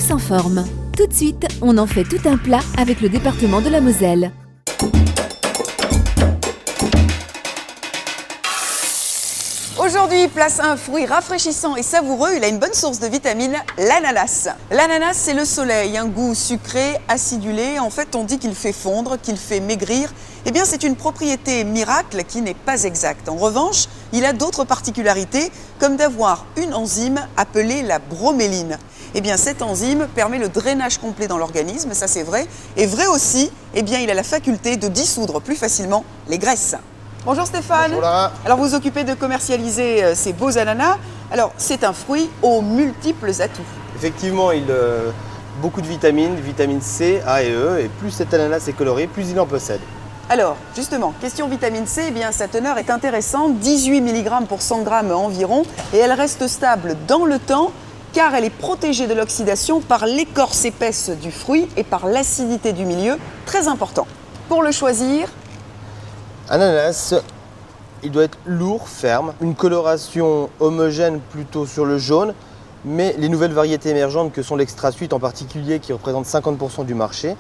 Tous en forme. Tout de suite, on en fait tout un plat avec le département de la Moselle. Aujourd'hui, place à un fruit rafraîchissant et savoureux. Il a une bonne source de vitamines, l'ananas. L'ananas, c'est le soleil, un goût sucré, acidulé. En fait, on dit qu'il fait fondre, qu'il fait maigrir. Eh bien, c'est une propriété miracle qui n'est pas exacte. En revanche, il a d'autres particularités, comme d'avoir une enzyme appelée la broméline. Eh bien, cette enzyme permet le drainage complet dans l'organisme, ça c'est vrai. Et vrai aussi, eh bien, il a la faculté de dissoudre plus facilement les graisses. Bonjour Stéphane. Bonjour Lara. Alors vous vous occupez de commercialiser ces beaux ananas. Alors c'est un fruit aux multiples atouts. Effectivement, il a beaucoup de vitamines, vitamine C, A et E, et plus cet ananas est coloré, plus il en possède. Alors justement, question vitamine C, eh bien sa teneur est intéressante, 18 mg pour 100 g environ, et elle reste stable dans le temps car elle est protégée de l'oxydation par l'écorce épaisse du fruit et par l'acidité du milieu, très important. Pour le choisir, Ananas, il doit être lourd, ferme, une coloration homogène plutôt sur le jaune, mais les nouvelles variétés émergentes que sont l'extra sweet en particulier, qui représentent 50% du marché,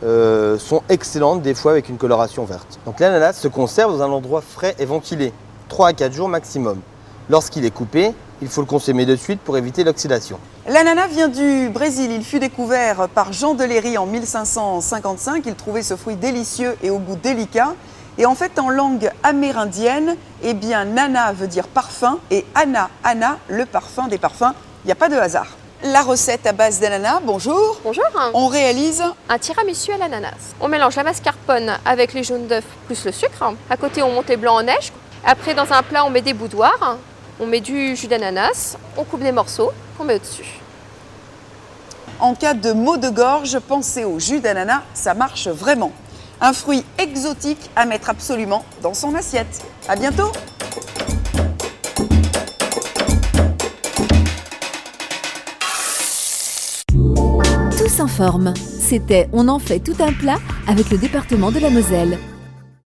sont excellentes, des fois avec une coloration verte. Donc l'ananas se conserve dans un endroit frais et ventilé, 3 à 4 jours maximum. Lorsqu'il est coupé, il faut le consommer de suite pour éviter l'oxydation. l'ananas vient du Brésil. Il fut découvert par Jean de Léry en 1555. Il trouvait ce fruit délicieux et au goût délicat. Et en fait, en langue amérindienne, eh bien, nana veut dire parfum et ana, le parfum des parfums. Il n'y a pas de hasard. La recette à base d'ananas, bonjour. Bonjour. On réalise Un tiramisu à l'ananas. On mélange la mascarpone avec les jaunes d'œufs plus le sucre. À côté, on monte les blancs en neige. Après, dans un plat, on met des boudoirs. On met du jus d'ananas. On coupe des morceaux qu'on met au-dessus. En cas de maux de gorge, pensez au jus d'ananas, ça marche vraiment. Un fruit exotique à mettre absolument dans son assiette. À bientôt. Tous en forme. C'était On en fait tout un plat avec le département de la Moselle.